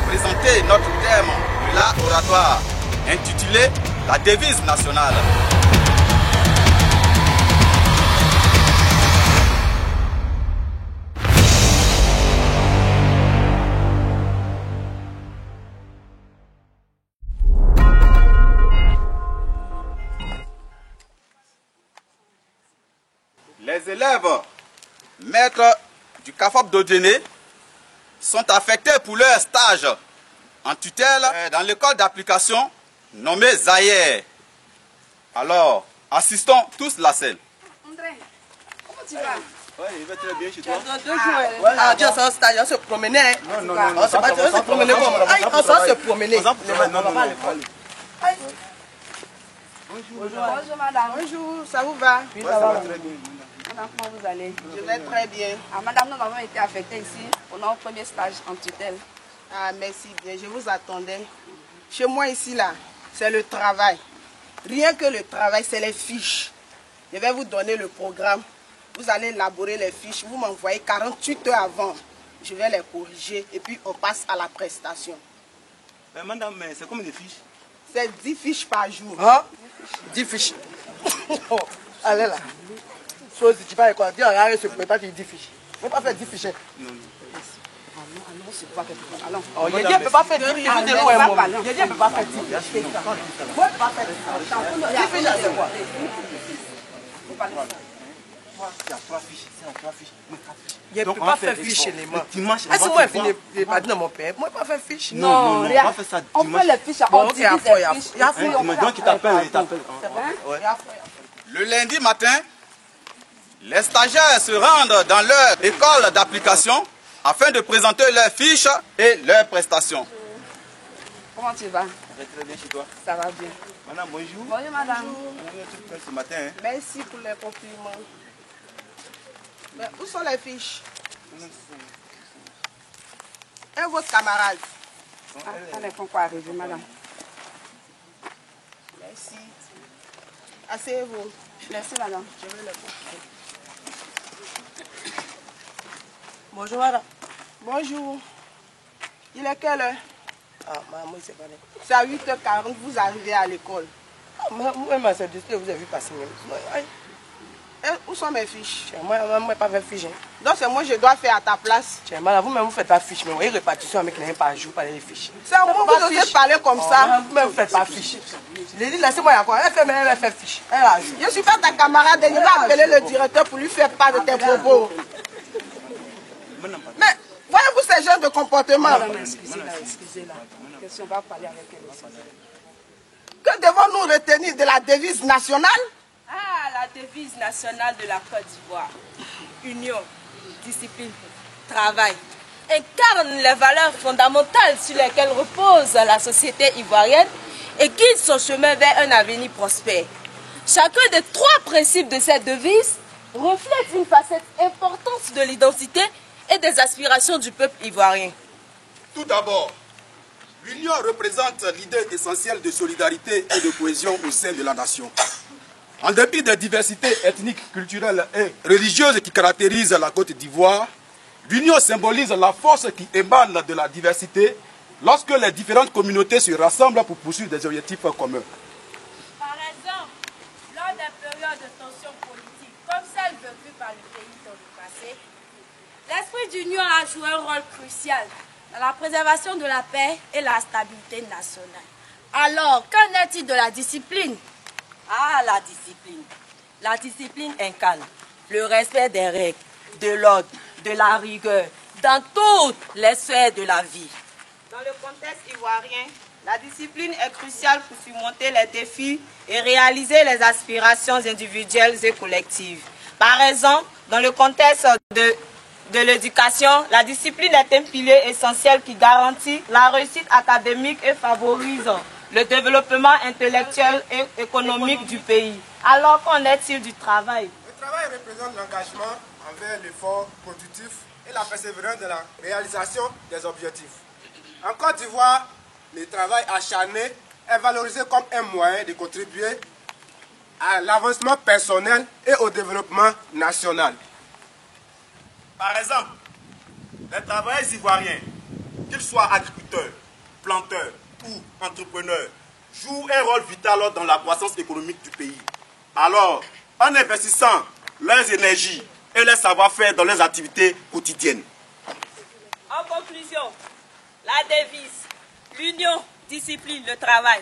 présenter notre thème de l'art oratoire, intitulé La devise nationale. Les élèves maîtres du CAFOP d'Odéné sont affectés pour leur stage en tutelle dans l'école d'application nommée Zaïre. Alors, assistons tous la scène. André, comment tu vas? Oui, il va très bien chez toi. Ah, Dieu, c'est un stage, on se promenait. Non, on se promenait comment? On se promenait. Non, bonjour madame. Bonjour, ça vous va? Oui, ça va très bien. Madame, comment vous allez? Je vais très bien. Ah, madame, nous avons été affectés ici pour notre premier stage en tutelle. Ah, merci bien, je vous attendais. Chez moi ici, là, c'est le travail. Rien que le travail, c'est les fiches. Je vais vous donner le programme. Vous allez élaborer les fiches. Vous m'envoyez 48 heures avant. Je vais les corriger et puis on passe à la prestation. Mais madame, c'est comme des fiches? C'est 10 fiches par jour. Hein? 10 fiches. Allez là. Chose, tu vas quoi? Dis, regarde, ce prépa qui 10 fiches. On ne peut pas faire 10 fiches. Allons, c'est pas quelque chose. Allons. Oh, il dit, on ne peut pas faire 10 fiches. Il dit, on ne peut pas faire 10 fiches. Moi, je ne peux pas faire 10 fiches. 10 fiches, c'est quoi? C'est à 3 fiches. C'est à 3 fiches. Je ne peux pas faire fiche chez les mains. Dimanche, est-ce que moi, je pas dit dans mon père? Moi, je ne peux pas faire fiche. Non, on va faire ça on dimanche. fait les fiches, on divise les fiches. Donc, il t'appelle. Le lundi matin, les stagiaires se rendent dans leur école d'application afin de présenter leurs fiches et leurs prestations. Comment tu vas? Ça va très bien chez toi. Ça va bien. Madame, bonjour. Bonjour madame. On est tout prêt ce matin. Hein? Merci pour les compliments. Mais où sont les fiches? Et votre camarade? Ah, elle est pas arrivée, madame. Merci. Asseyez-vous. Merci madame. Je vais le porter. Bonjour, madame. Bonjour. Il est quelle heure? Ah, maman, c'est pas d'accord. C'est à 8h40, vous arrivez à l'école. Moi, c'est du vous avez vu passer. Et où sont mes fiches? Moi, je ne pas faire fiche. Donc c'est moi je dois faire à ta place. Madame, vous-même, vous ne faites pas fiche, mais vous voyez répartition avec les par jour par les fiches. C'est à moi que vous osez parler comme ça. Vous-même, vous ne faites pas fiche. Je l'ai dit, laissez-moi y avoir. Elle fait, mais elle fait fiche. Elle a joué. Je ne suis pas ta camarade et je vais appeler le directeur pour lui faire part de tes propos. Mais voyez-vous ces genres de comportement? Madame, excusez-la. Question, on va parler avec elle. Que devons-nous retenir de la devise nationale? Ah, la devise nationale de la Côte d'Ivoire. Union, discipline, travail. Incarne les valeurs fondamentales sur lesquelles repose la société ivoirienne et guide son chemin vers un avenir prospère. Chacun des 3 principes de cette devise reflète une facette importante de l'identité et des aspirations du peuple ivoirien. Tout d'abord, l'union représente l'idée essentielle de solidarité et de cohésion au sein de la nation. En dépit des diversités ethniques, culturelles et religieuses qui caractérisent la Côte d'Ivoire, l'union symbolise la force qui émane de la diversité lorsque les différentes communautés se rassemblent pour poursuivre des objectifs communs. Par exemple, lors des périodes de tension politique, comme celle vécue par le pays dans le passé, l'esprit d'union a joué un rôle crucial dans la préservation de la paix et la stabilité nationale. Alors, qu'en est-il de la discipline? Ah, la discipline. La discipline incarne le respect des règles, de l'ordre, de la rigueur, dans toutes les sphères de la vie. Dans le contexte ivoirien, la discipline est cruciale pour surmonter les défis et réaliser les aspirations individuelles et collectives. Par exemple, dans le contexte de l'éducation, la discipline est un pilier essentiel qui garantit la réussite académique et favorise le développement intellectuel et économique du pays. Alors qu'en est-il du travail? Le travail représente l'engagement envers l'effort productif et la persévérance de la réalisation des objectifs. En Côte d'Ivoire, le travail acharné est valorisé comme un moyen de contribuer à l'avancement personnel et au développement national. Par exemple, les travailleurs ivoiriens qu'ils soient agriculteurs, planteurs ou entrepreneurs, jouent un rôle vital dans la croissance économique du pays. Alors, en investissant leurs énergies et leur savoir-faire dans leurs activités quotidiennes. En conclusion, la devise « L'union discipline le travail »,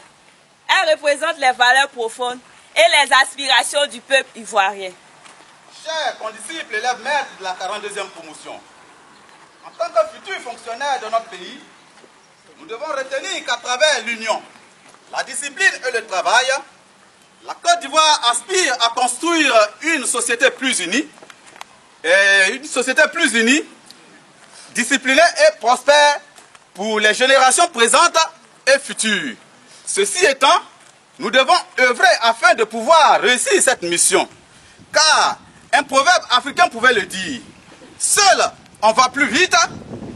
elle représente les valeurs profondes et les aspirations du peuple ivoirien. Chers condisciples, élèves maîtres de la 42e promotion, en tant que futurs fonctionnaires de notre pays, nous devons retenir qu'à travers l'union, la discipline et le travail, la Côte d'Ivoire aspire à construire une société plus unie, disciplinée et prospère pour les générations présentes et futures. Ceci étant, nous devons œuvrer afin de pouvoir réussir cette mission. Car un proverbe africain pouvait le dire, seul on va plus vite,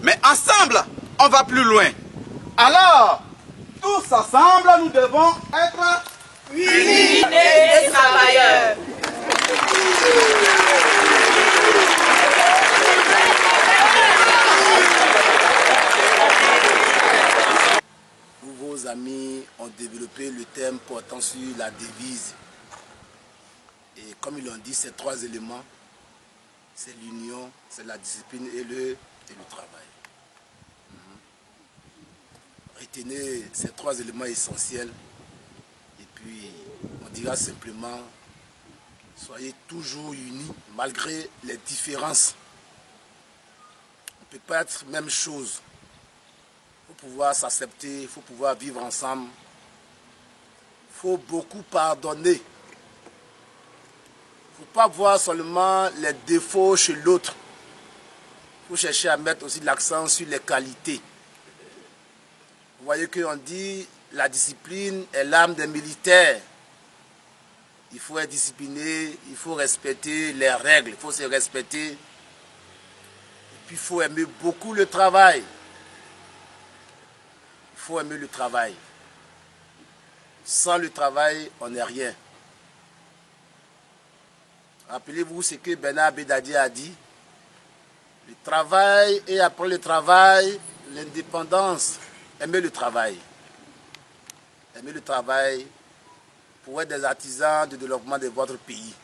mais ensemble on va plus loin. Alors, tous ensemble, nous devons être unis et travailleurs. Vos amis ont développé le thème portant sur la devise. Et comme ils l'ont dit, ces trois éléments, c'est l'union, c'est la discipline et le travail. Retenez ces trois éléments essentiels et puis on dira simplement, soyez toujours unis malgré les différences. On ne peut pas être même chose. Il faut pouvoir s'accepter, il faut pouvoir vivre ensemble. Il faut beaucoup pardonner. Il ne faut pas voir seulement les défauts chez l'autre. Il faut chercher à mettre aussi l'accent sur les qualités. Vous voyez qu'on dit la discipline est l'âme des militaires. Il faut être discipliné, il faut respecter les règles, il faut se respecter. Et puis il faut aimer beaucoup le travail. Il faut aimer le travail. Sans le travail, on n'est rien. Rappelez-vous ce que Bernard Bédadier a dit. Le travail et après le travail, l'indépendance. Aimez le travail. Aimez le travail pour être des artisans du développement de votre pays.